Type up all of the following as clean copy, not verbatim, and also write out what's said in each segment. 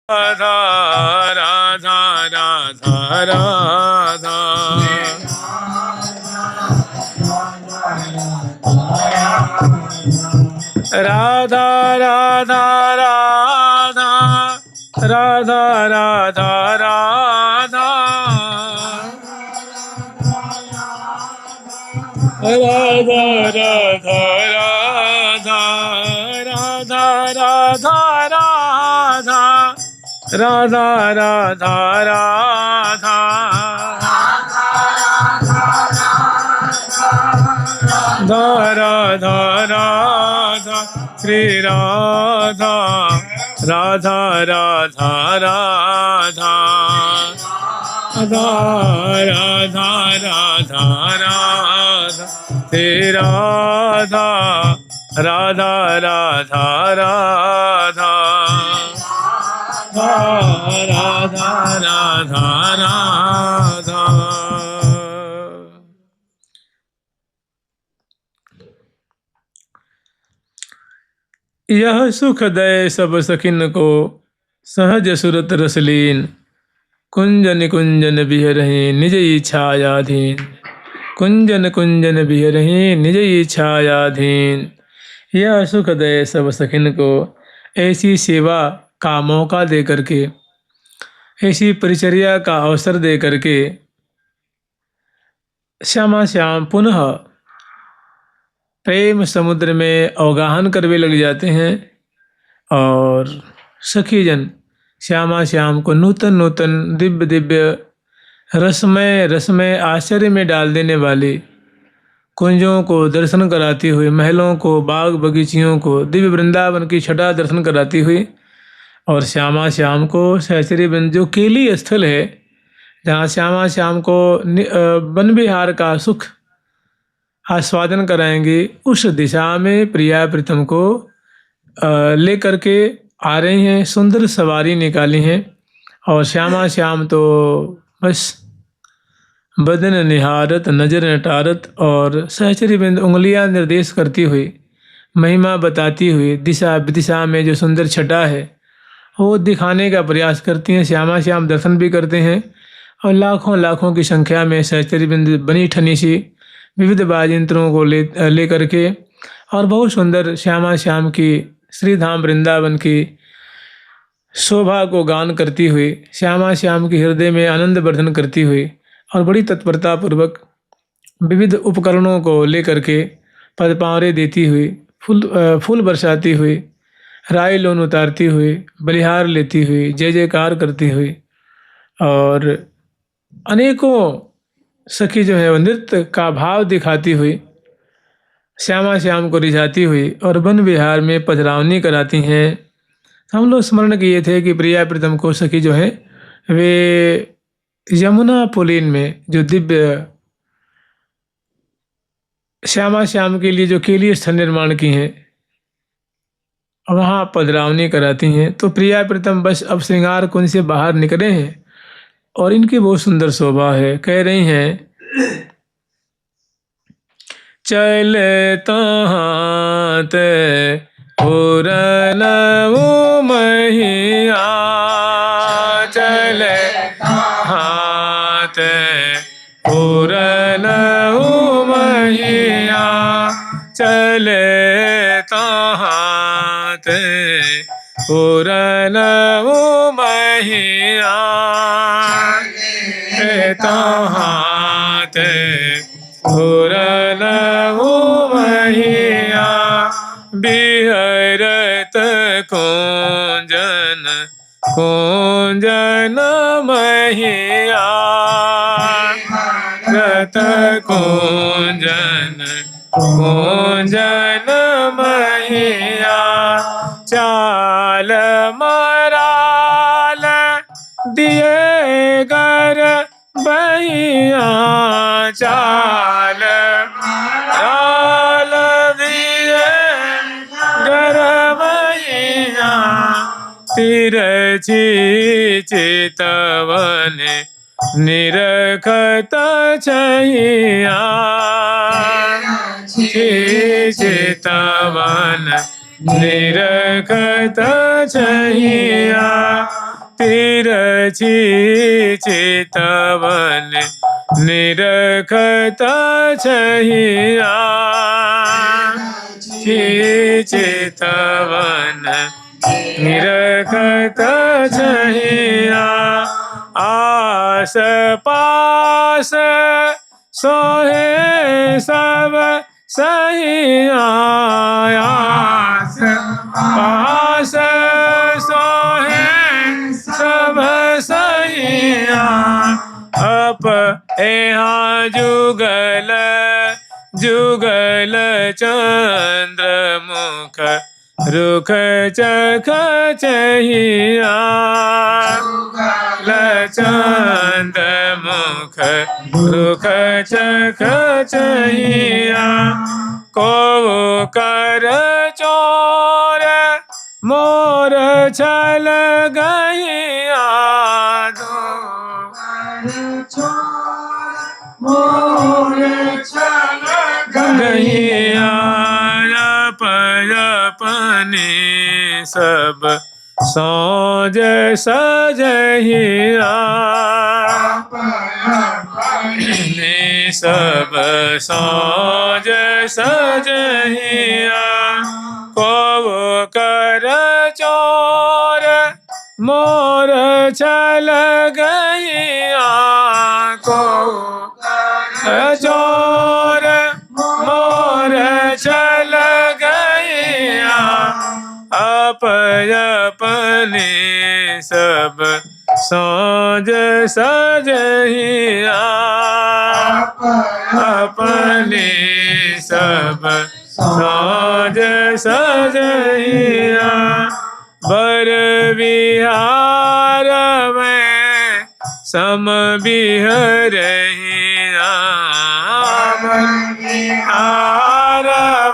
राधा राधा राधा राधा राधा राधा राधा राधा राधा राधा राधा राधा राधा राधा राधा राधा राधा राधा राधा श्री राधा राधा राधा राधा राधा राधा राधा श्री राधा राधा राधा राधा राधा राधा राधा। यह सुख दय सब सखिन को सहज सुरत रसलीन कुंजन कुंजन बिहरहि निज इच्छायाधीन कुंजन कुंजन बिहरहि निज इच्छायाधीन। यह सुख दय सब सखिन को ऐसी सेवा का मौका दे करके, ऐसी परिचर्या का अवसर दे करके श्यामा श्याम पुनः प्रेम समुद्र में अवगाहन करवे लग जाते हैं और सखीजन श्यामा श्याम को नूतन नूतन दिव्य दिव्य रसमय रसमय आश्चर्य में डाल देने वाली कुंजों को दर्शन कराती हुई, महलों को, बाग बगीचियों को, दिव्य वृंदावन की छटा दर्शन कराती हुई और श्यामा श्याम को सहचरी वृंद जो केली स्थल है जहाँ श्यामा श्याम को वन विहार का सुख आस्वादन कराएंगे, उस दिशा में प्रिया प्रीतम को ले करके आ रही हैं, सुंदर सवारी निकाली हैं और श्यामा श्याम तो बस बदन निहारत नजर नटारत और सहचरी बिंद उंगलियां निर्देश करती हुई, महिमा बताती हुई दिशा विदिशा में जो सुंदर छटा है वो दिखाने का प्रयास करती हैं। श्यामा श्याम दर्शन भी करते हैं और लाखों लाखों की संख्या में सहचरी बिंद बनी ठनी सी विविध वाद्ययंत्रों को ले करके और बहुत सुंदर श्यामा श्याम की श्रीधाम वृंदावन की शोभा को गान करती हुई, श्यामा श्याम के हृदय में आनंद वर्धन करती हुई और बड़ी तत्परता पूर्वक विविध उपकरणों को लेकर के पदपावरे देती हुई, फूल बरसाती हुई, राय लोन उतारती हुई, बलिहार लेती हुई, जय जयकार करती हुई और अनेकों सखी जो है वो नृत्य का भाव दिखाती हुई श्यामा श्याम को रिझाती हुई और वन विहार में पधरावनी कराती हैं। हम लोग स्मरण किए थे कि प्रिया प्रीतम को सखी जो है वे यमुना पुलीन में जो दिव्य श्यामा श्याम के लिए जो केली स्थल निर्माण की हैं वहाँ पधरावनी कराती हैं। तो प्रिया प्रीतम बस अब श्रृंगार कुंज से बाहर निकले हैं और इनकी बहुत सुंदर शोभा है। कह रही हैं चलता हाथ पूरन वो महिया चले हाथ पूरन वो महिया चले हाथ पूरन वो महिया हाथ पूरन वो महिया बिहरत कुंजन कुंजन महिया रत कुंजन कुंजन महिया चाल मराल दिए गर बहिया चाल मराल दिए गर बहिया तिरछी चितवन निरखत छैया चितवन निरखत छैया तिरछी चितवन निरखत छहिया चितवन निरखत छहिया आस पास सोहे सब सहिया आस पास सोहे सब सहिया अप यहाँ जुगल जुगल चंद्रमुख रुख चख चहिया चंद्रमुख रुख चख चहिया को कर चोर मोर छल गहिया मोर छल गहिया अपने सब सोज सजहिया अपने सब सोज सजहिया को कर चोर मोर छल गहिया को चोर मोर छल गहिया अपने सब सोज सजहिया अपने सब सोज सजहिया बर विहार में सम बिहरहिया विहार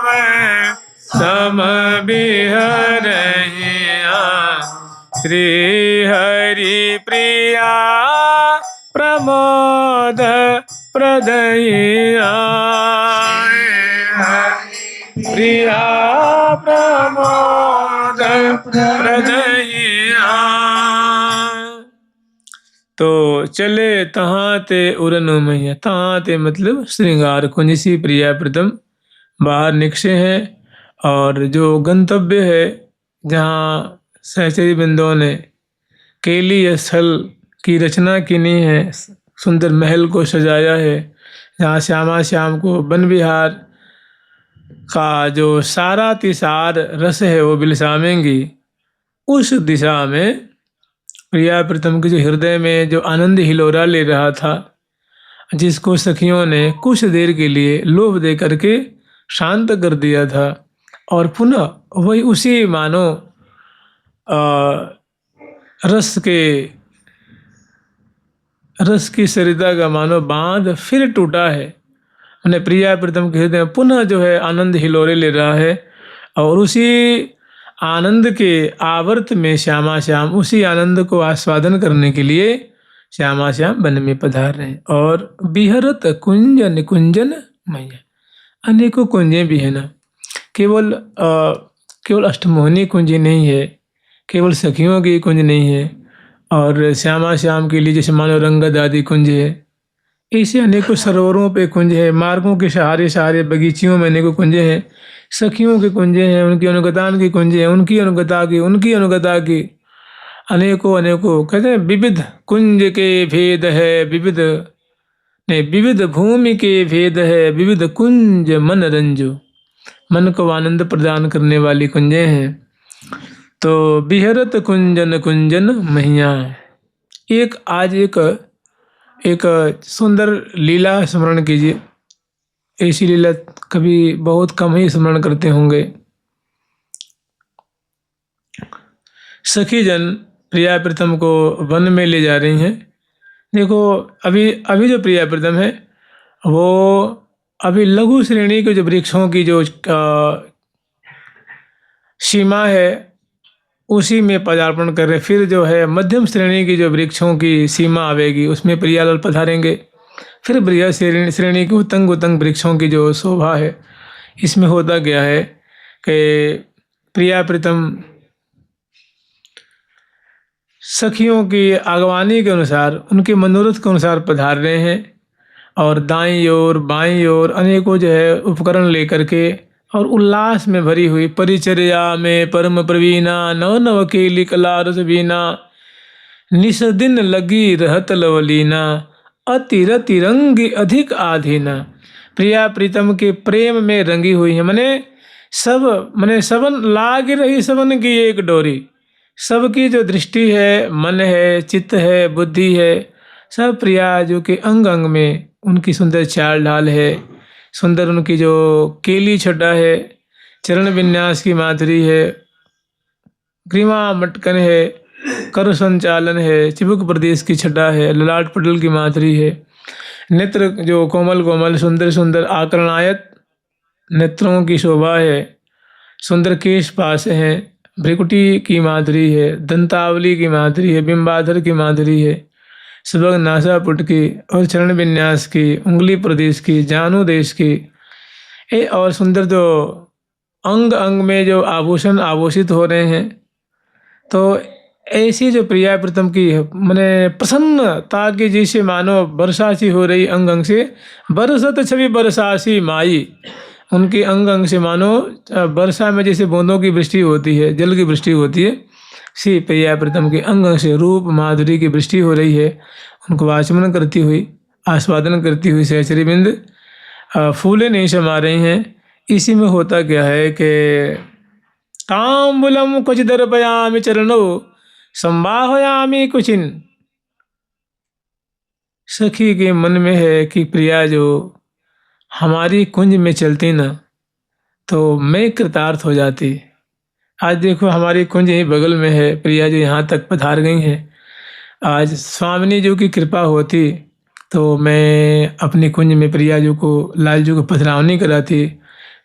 में सम बिहरहिया श्री हरि प्रिया प्रमोद प्रदहिया प्रिया प्रमोद प्रदहिया। तो चले तहाँ ते उरन मैया, तहाँ ते मतलब श्रृंगार कुंज सी प्रिया प्रथम बाहर निकसे हैं और जो गंतव्य है जहाँ सहचरी बिंदुओं ने केली स्थल की रचना की है, सुंदर महल को सजाया है, जहाँ श्यामा श्याम को वन विहार का जो सारा तिसार रस है वो बिलसामेंगी, उस दिशा में प्रिया प्रथम के जो हृदय में जो आनंद हिलोरा ले रहा था, जिसको सखियों ने कुछ देर के लिए लोभ दे करके शांत कर दिया था, और पुनः वही उसी मानो रस की सरिता का मानो बांध फिर टूटा है। मैंने प्रिया प्रीतम के हृदय में पुनः जो है आनंद हिलोरे ले रहा है, और उसी आनंद के आवर्त में श्यामा श्याम उसी आनंद को आस्वादन करने के लिए श्यामा श्याम वन में पधार रहे हैं। और बिहरत कुंज निकुंजन मैया, अनेकों कुंजें भी है ना, केवल अष्टमोहनी कुंज नहीं है, केवल सखियों की कुंज नहीं है, और श्यामा श्याम के लिए जैसे मानो रंगद आदि कुंज है, ऐसे अनेकों सरोवरों पे कुंज है, मार्गों के सहारे सहारे बगीचियों में अनेकों कुंजें हैं, सखियों के कुंजें हैं, उनकी अनुगतान की कुंजें हैं, उनकी अनुगता की अनेकों कहते हैं विविध कुंज के भेद है, विविध भूमि के भेद है, विविध कुंज मन रंजो, मन को आनंद प्रदान करने वाली कुंजें हैं। तो बिहरत कुंजन मैया, आज एक सुंदर लीला स्मरण कीजिए। ऐसी लीला कभी बहुत कम ही स्मरण करते होंगे। सखी जन प्रिया प्रीतम को वन में ले जा रही हैं। देखो अभी जो प्रिया प्रीतम है वो अभी लघु श्रेणी के जो वृक्षों की जो सीमा है उसी में पदार्पण कर रहे। फिर जो है मध्यम श्रेणी की जो वृक्षों की सीमा आवेगी उसमें प्रियालाल पधारेंगे। फिर प्रिया श्रेणी के उतंग वृक्षों की जो शोभा है, इसमें होता गया है कि प्रिया प्रीतम सखियों की अगवानी के अनुसार, उनके मनोरथ के अनुसार पधार रहे हैं और दाईं ओर बाईं ओर अनेकों जो है उपकरण लेकर के और उल्लास में भरी हुई परिचर्या में परम प्रवीणा नव नव केली कला रस बीना निस दिन लगी रहत लवलीना अति रति रंगी अधिक आधीना। प्रिया प्रीतम के प्रेम में रंगी हुई है, मने सबन लाग रही सबन की एक डोरी। सबकी जो दृष्टि है, मन है, चित्त है, बुद्धि है, सब प्रिया जो कि अंग अंग में उनकी सुंदर चाल ढाल है, सुंदर उनकी जो केली छटा है, चरण विन्यास की माधुरी है, ग्रीवा मटकन है, कर संचालन है, चिबुक प्रदेश की छटा है, ललाट पटल की माधुरी है, नेत्र जो कोमल कोमल सुंदर सुंदर आकर्णायत नेत्रों की शोभा है, सुंदर केश पास हैं, भ्रिकुटी की माधुरी है, दंतावली की माधुरी है, बिंबाधर की माधुरी है, सुबह नासापुट की और चरण विन्यास की, उंगली प्रदेश की, जानू देश की, और सुंदर जो अंग अंग में जो आभूषण आभूषित हो रहे हैं। तो ऐसी जो प्रिया प्रीतम की मने प्रसन्नता की जैसे मानो वर्षा सी हो रही अंग अंग से, बरसत छवि बरसासी माई, उनके अंग अंग से मानो वर्षा में जैसे बूंदों की वृष्टि होती है, जल की वृष्टि होती है, सी प्रिया प्रीतम के अंग अंग से रूप माधुरी की वृष्टि हो रही है। उनको आचमन करती हुई, आस्वादन करती हुई सहचरी बिंद फूले नहीं समा रही हैं। इसी में होता क्या है कि तांबुलम कुछ दर्पयामि चरणों संबाहयामि कुचिन। सखी के मन में है कि प्रिया जो हमारी कुंज में चलती ना तो मैं कृतार्थ हो जाती। आज देखो हमारी कुंज ही बगल में है, प्रिया जो यहाँ तक पधार गई हैं। आज स्वामिनी जी की कृपा होती तो मैं अपनी कुंज में प्रिया जी को, लाल जी को पधरावनी कराती,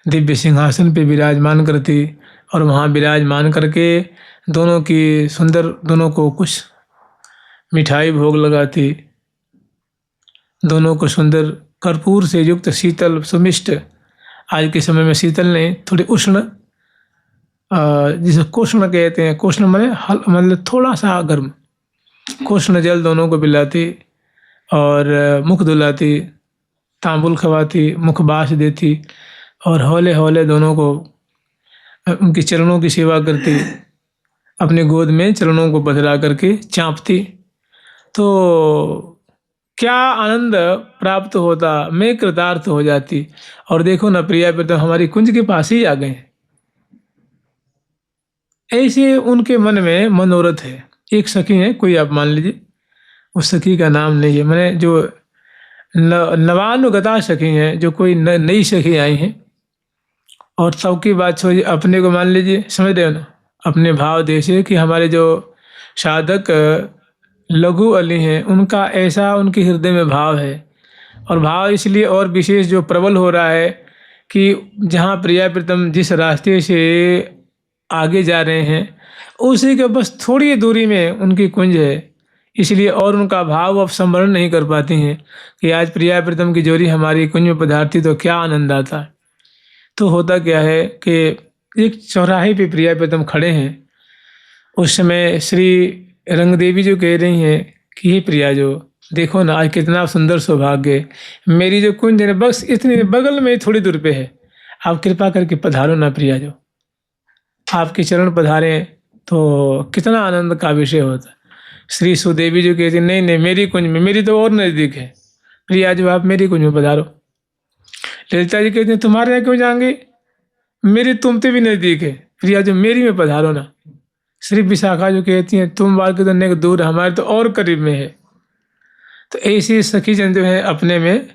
दिव्य सिंहासन पे विराजमान करती और वहाँ विराजमान करके दोनों की सुंदर, दोनों को कुछ मिठाई भोग लगाती, दोनों को सुंदर कर्पूर से युक्त शीतल सुमिष्ट, आज के समय में शीतल नहीं, थोड़ी उष्ण, जिसे कोष्ण कहते हैं, कोष्ण माने मतलब थोड़ा सा गर्म, कोष्ण जल दोनों को पिलाती और मुख धुलाती, तांबुल खवाती, मुख बास देती और हौले हौले दोनों को उनके चरणों की सेवा करती, अपने गोद में चरणों को पधरा करके चाँपती। तो क्या आनंद प्राप्त होता, मैं कृतार्थ हो जाती। और देखो ना प्रिया प्रीतम हमारी कुंज के पास ही आ गए। ऐसे उनके मन में मनोरथ है। एक सखी है, कोई आप मान लीजिए, उस सखी का नाम नहीं है, मैंने जो नवानुगता सखी हैं, जो कोई नई सखी आई हैं और सबकी बात छोड़िए, अपने को मान लीजिए, समझ रहे हो ना, अपने भाव देश कि हमारे जो साधक लघु अली हैं, उनका ऐसा उनके हृदय में भाव है। और भाव इसलिए और विशेष जो प्रबल हो रहा है कि जहाँ प्रिया प्रीतम जिस रास्ते से आगे जा रहे हैं उसी के बस थोड़ी दूरी में उनकी कुंज है, इसलिए और उनका भाव अब संवरण नहीं कर पाती हैं कि आज प्रिया प्रीतम की जोड़ी हमारी कुंज में पधारती तो क्या आनंद आता। तो होता क्या है कि एक चौराहे पे प्रिया प्रीतम खड़े हैं। उस समय श्री रंग देवी जो कह रही हैं कि हे प्रिया जो देखो ना, आज कितना सुंदर सौभाग्य, मेरी जो कुंज है बस इतनी बगल में थोड़ी दूर पे है, आप कृपा करके पधारो ना प्रिया जो, आपके चरण पधारें तो कितना आनंद का विषय होता। श्री सुदेवी जो कहती नहीं नहीं, मेरी कुंज में, मेरी तो और नज़दीक है, प्रिया जो आप मेरी कुंज में पधारो। ललिता जी कहती हैं तुम्हारे यहाँ क्यों जाएंगे, मेरी तुमसे भी नज़दीक है, प्रिया जो मेरी में पधारो ना। श्री विशाखा जो कहती हैं तुम बाल के तो दूर, हमारे तो और करीब में है। तो ऐसी सखी जन जो है अपने में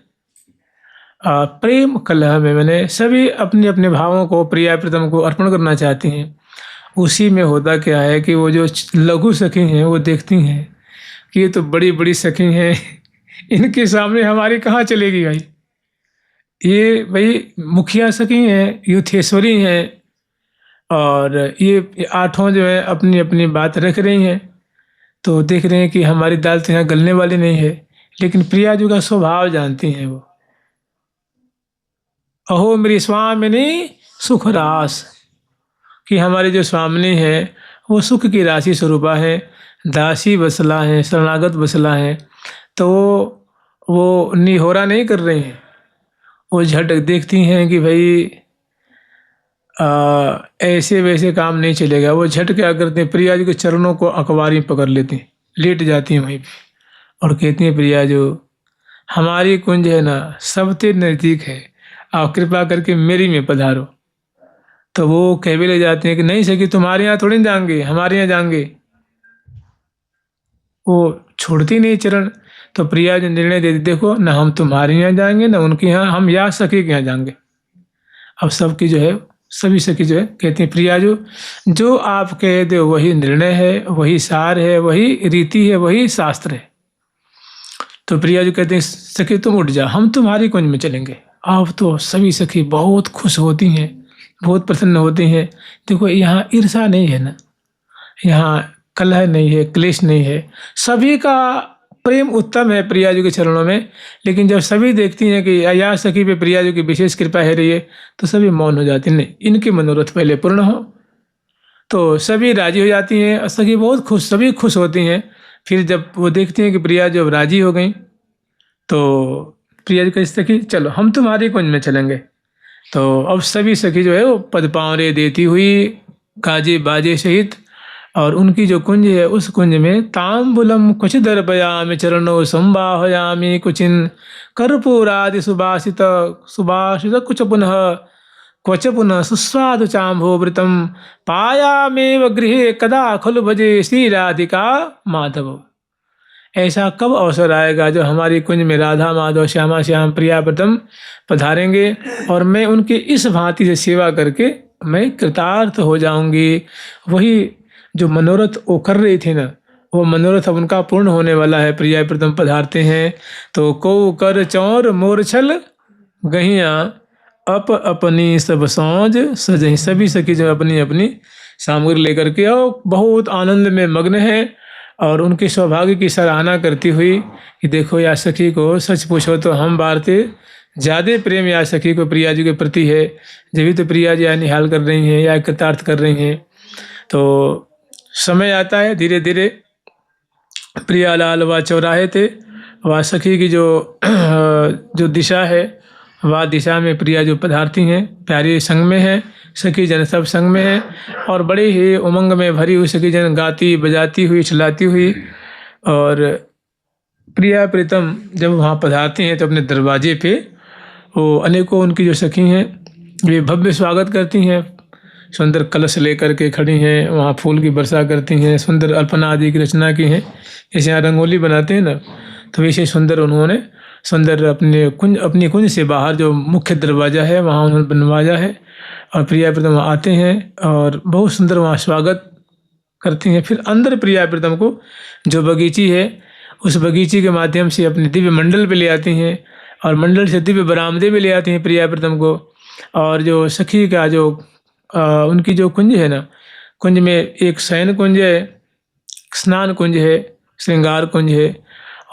प्रेम कलह में मैंने सभी अपने अपने भावों को प्रिया प्रीतम को अर्पण करना चाहती हैं। उसी में होता क्या है कि वो जो लघु सखी हैं वो देखती हैं कि ये तो बड़ी बड़ी सखी हैं, इनके सामने हमारी कहाँ चलेगी भाई। ये भाई मुखिया सखी हैं, युथेश्वरी हैं और ये आठों जो है अपनी अपनी बात रख रही हैं। तो देख रहे हैं कि हमारी दाल तो यहाँ गलने वाली नहीं है, लेकिन प्रिया जी का स्वभाव जानती हैं वो। अहो मेरी स्वामिनी सुख रास, कि हमारी जो स्वामिनी है वो सुख की राशि स्वरूपा है, दासी बसला हैं, शरणागत बसला हैं, तो वो निहोरा नहीं कर रही हैं। वो झट देखती हैं कि भाई ऐसे वैसे काम नहीं चलेगा। वो झट क्या करते हैं, प्रिया जी के चरणों को अखबारी में पकड़ लेती हैं, लेट जाती हैं वहीं पे और कहती हैं, प्रिया जो हमारी कुंज है ना सबसे नज़दीक है, आप कृपा करके मेरी में पधारो। तो वो कह भी ले जाते हैं कि नहीं सखी, तुम्हारे यहाँ थोड़ी ना जाएंगे, हमारे यहाँ जाएंगे। वो छोड़ती नहीं चरण। तो प्रिया जी निर्णय दे दी, देखो ना हम तुम्हारे यहाँ जाएंगे ना उनके यहाँ, हम या सखी के यहाँ जाएंगे। अब सबकी जो है, सभी सखी जो है कहती हैं, प्रिया जो आप कह दो वही निर्णय है, वही सार है, वही रीति है, वही शास्त्र है। तो प्रिया जी कहते हैं, सखी तुम उठ जा, हम तुम्हारी कुंज में चलेंगे। अब तो सभी सखी बहुत खुश होती हैं, बहुत प्रसन्न होती हैं। देखो यहाँ ईर्षा नहीं है ना, यहाँ कलह नहीं है, क्लेश नहीं है, सभी का प्रेम उत्तम है प्रिया जी के चरणों में। लेकिन जब सभी देखती हैं कि या सखी पे प्रिया जी की विशेष कृपा है रही है, तो सभी मौन हो जाती हैं, नहीं इनके मनोरथ पहले पूर्ण हो। तो सभी राजी हो जाती हैं और सखी बहुत खुश, सभी खुश होती हैं। फिर जब वो देखती हैं कि प्रिया जब राजी हो गई, तो प्रिया जी कहती, सखी चलो हम तुम्हारी कुंज में चलेंगे। तो अब सभी सखी जो है वो पद पाँवरे देती हुई गाजे बाजे सहित, और उनकी जो कुंज है उस कुंज में तांबुलम कुछ दर्पयामि चरणों संबाहयामि कुचिन कर्पूरादि सुभाषित सुभाषित कुछ पुनः क्वच पुनः सुस्वादु चाम्भोवृतम पायामेव गृहे कदा खलु भजे श्री राधिका माधव। ऐसा कब अवसर आएगा जो हमारी कुंज में राधा माधव श्यामा श्याम प्रियाव्रतम पधारेंगे और मैं उनकी इस भांति से सेवा करके मैं कृतार्थ हो जाऊंगी। वही जो मनोरथ वो कर रही थी ना, वो मनोरथ अब उनका पूर्ण होने वाला है। प्रियाव्रतम पधारते हैं तो को कर चौर मोरछल गहिया अप अपनी सब सौज सजही। सभी सखी जो अपनी अपनी सामग्री लेकर के और बहुत आनंद में मग्न है और उनके सौभाग्य की सराहना करती हुई कि देखो या सखी को सच पूछो तो हम बारते ज़्यादा प्रेम या सखी को प्रिया जी के प्रति है, जब भी तो प्रिया जी या निहाल कर रही हैं या कृतार्थ कर रही हैं। तो समय आता है धीरे धीरे प्रियालाल वह चौराहे थे, वह सखी की जो दिशा है वह दिशा में प्रिया जो पधारती हैं, प्यारे संग में हैं, सखी जन सब संग में हैं और बड़े ही उमंग में भरी हुई सखी जन गाती बजाती हुई चलाती हुई। और प्रिया प्रीतम जब वहाँ पधारती हैं तो अपने दरवाजे पे वो अनेकों उनकी जो सखी हैं वे भव्य स्वागत करती हैं, सुंदर कलश लेकर के खड़ी हैं, वहाँ फूल की वर्षा करती हैं, सुंदर अल्पना आदि की रचना की हैं। जैसे यहाँ रंगोली बनाते हैं ना, तो वैसे सुंदर उन्होंने सुंदर अपनी कुंज से बाहर जो मुख्य दरवाज़ा है वहाँ उन्होंने बनवाया है। और प्रिया प्रीतम आते हैं और बहुत सुंदर वहाँ स्वागत करती हैं। फिर अंदर प्रिया प्रीतम को जो बगीची है उस बगीची के माध्यम से अपने दिव्य मंडल पे ले आती हैं और मंडल से दिव्य बरामदे में ले आती हैं प्रिया प्रीतम को। और जो सखी का जो उनकी जो कुंज है ना, कुंज में एक शयन कुंज है, स्नान कुंज है, श्रृंगार कुंज है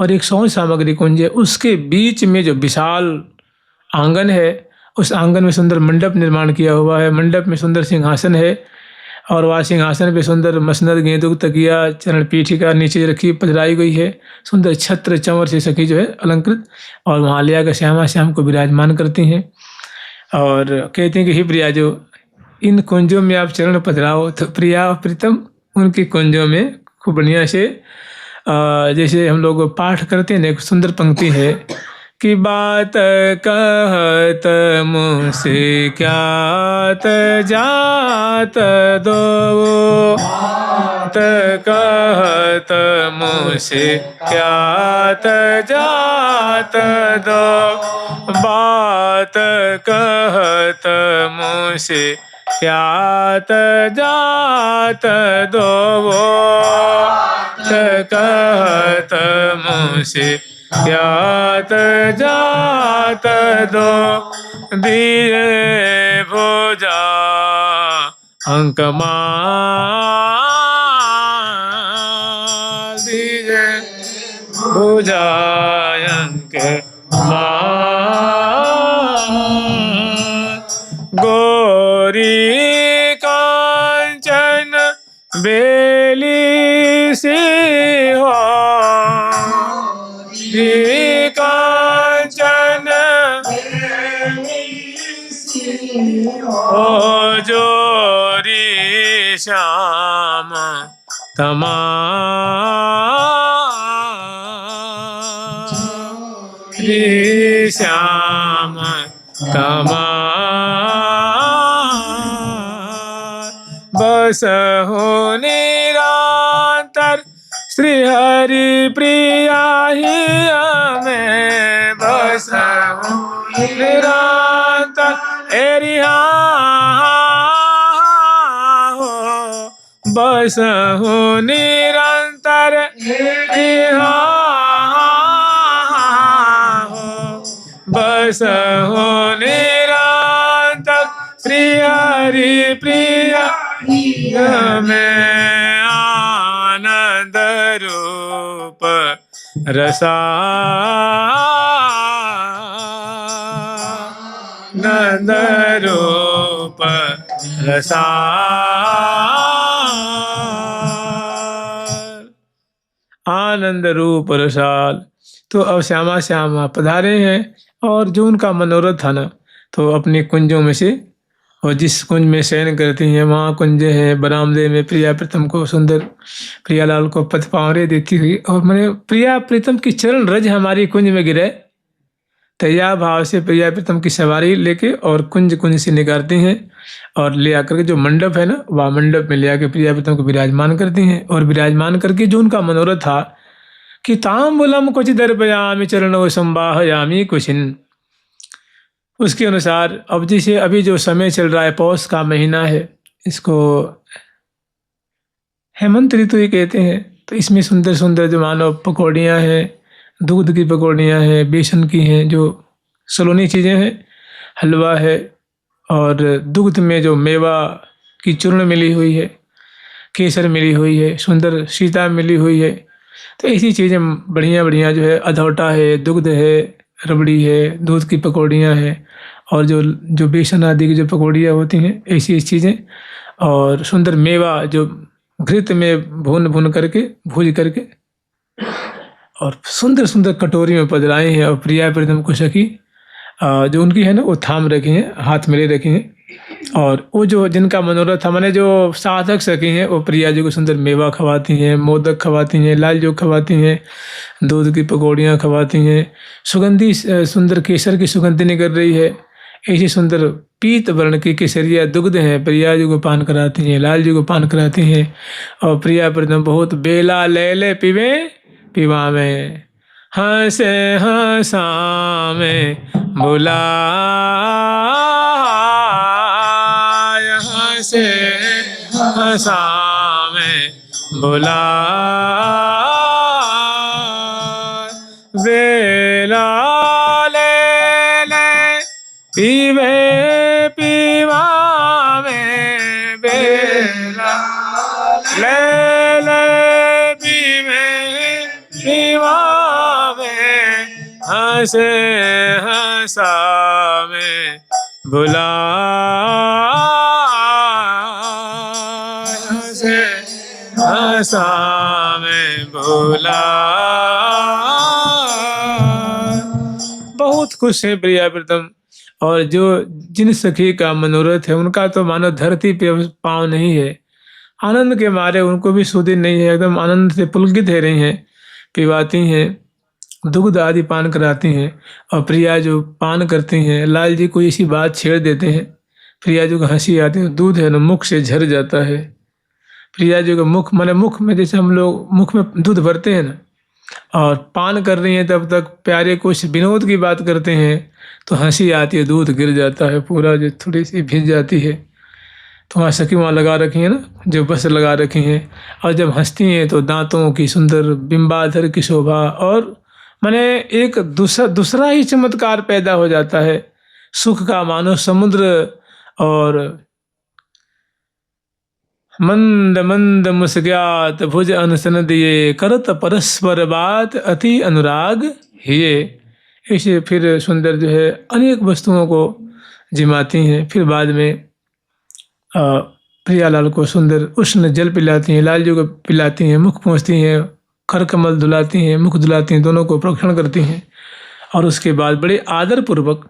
और एक सौंज सामग्री कुंज है। उसके बीच में जो विशाल आंगन है, उस आंगन में सुंदर मंडप निर्माण किया हुआ है। मंडप में सुंदर सिंहासन है और वह सिंहासन पे सुंदर मसनद गेंदुक तकिया चरण पीठिका नीचे रखी पधराई गई है। सुंदर छत्र चंवर से सखी जो है अलंकृत और वहाँ ले आकर श्यामा श्याम को विराजमान करती हैं और कहते हैं कि हे प्रिया जो इन कुंजों में आप चरण पधराओ। तो प्रिया प्रीतम उनकी कुंजों में खूब बढ़िया से जैसे हम लोग पाठ करते हैं ना, एक सुंदर पंक्ति है कि बात कहत मुझसे क्या जात दो, बात कहत मुझसे क्या जात दो, बात कहत मुझसे क्या जात दो, कहत मुझसे क्या जात दो, दिए भुजा अंक माल, दिए भुजा अंक माल, गौरी कांचन बेली से ओ जोरी श्याम तमारी श्याम बस हो निरंतर श्री हरि प्रिया ही में बस हो निरंतर एरिया हो बस हो निरंतर एरिया हो बस हो निरंतर श्री हरि प्रिया में आनंद रूप रसानंद रूप रसा आनंद रूप रसाल। तो अब श्यामा श्यामा पधारे हैं और जो उनका मनोरथ था ना, तो अपने कुंजों में से और जिस कुंज में शयन करती हैं वहाँ कुंज है बरामदे में प्रिया प्रीतम को सुंदर प्रियालाल को पथ पावरे देती हुई और मैंने प्रिया प्रीतम की चरण रज हमारी कुंज में गिरे तैयार भाव से प्रिया प्रीतम की सवारी लेके और कुंज कुंज से निकारती हैं और ले आकर के जो मंडप है ना वह मंडप में ले आकर प्रिया प्रीतम को विराजमान करती हैं और विराजमान करके जो उनका मनोरथ था कि तांबुलम कुछ दर्पयामी चरणों संवाहयामी कुशिन, उसके अनुसार अब जैसे अभी जो समय चल रहा है पौष का महीना है, इसको हेमंत ऋतु ही कहते हैं। तो इसमें सुंदर सुंदर जो मानो पकौड़ियाँ हैं, दूध की पकौड़ियाँ हैं, बेसन की हैं, जो सलोनी चीज़ें हैं, हलवा है और दूध में जो मेवा की चूर्ण मिली हुई है, केसर मिली हुई है, सुंदर सीता मिली हुई है। तो ऐसी चीज़ें बढ़िया बढ़िया जो है अधौटा है, दुग्ध है, रबड़ी है, दूध की पकौड़ियाँ हैं और जो बेसन आदि की जो पकौड़ियाँ होती हैं ऐसी चीज़ें और सुंदर मेवा जो घृत में भून करके भूज करके और सुंदर सुंदर कटोरी में पधराए हैं और प्रिया प्रीतम को सखी जो उनकी है ना वो थाम रखी हैं, हाथ में ले रखी हैं और वो जो जिनका मनोरथ था मैंने जो साधक सखी हैं वो प्रिया जी को सुंदर मेवा खवाती हैं, मोदक खवाती हैं, लाल जो खवाती हैं, दूध की पकौड़ियाँ खवाती हैं, सुगंधी सुंदर केसर की सुगंधी निकल रही है, ऐसी सुंदर पीत वर्ण की केसरिया दुग्ध हैं प्रिया जी को पान कराती हैं, लाल जी को पान कराती हैं और प्रिया प्रीतम बहुत बेला ले ले पीवे पीवा में हंसे हंसामे बुला हंसे हंसामे बुला बेला ले ले पीवे पीवा में बेला ले ले पीवे पीवा में हंसे हंसा में बुला हंसे हंसा में बुला। बहुत खुश है प्रिया प्रीतम और जो जिन सखी का मनोरथ है उनका तो मानो धरती पे पाँव नहीं है, आनंद के मारे उनको भी सुधीर नहीं है, एकदम आनंद से पुलकित है रही हैं, पिवाती हैं, दुग्ध आदि पान कराती हैं और प्रिया जो पान करती हैं लाल जी को इसी बात छेड़ देते हैं, प्रिया जी को हंसी आती है, दूध है ना मुख से झर जाता है। प्रिया जी का मुख माने मुख में जैसे हम लोग मुख में दूध भरते हैं ना और पान कर रही हैं तब तक प्यारे कुछ विनोद की बात करते हैं तो हंसी आती है, दूध गिर जाता है पूरा, जो थोड़ी सी भीग जाती है। तो वहाँ सखी वहाँ लगा रखी है ना, जो बस लगा रखी हैं और जब हंसती हैं तो दांतों की सुंदर बिंबाधर की शोभा और माने एक दूसरा ही चमत्कार पैदा हो जाता है, सुख का मानो समुद्र और मंद मंद मुस्क्यात भुज अनसन दिए करत परस्पर बात अति अनुराग हिये। ऐसे फिर सुंदर जो है अनेक वस्तुओं को जिमाती हैं। फिर बाद में प्रियालाल को सुंदर उष्ण जल पिलाती हैं, लाल जी को पिलाती हैं, मुख पोंछती हैं, कर कमल धुलाती हैं, मुख धुलाती हैं, दोनों को प्रोक्षण करती हैं और उसके बाद बड़े आदर पूर्वक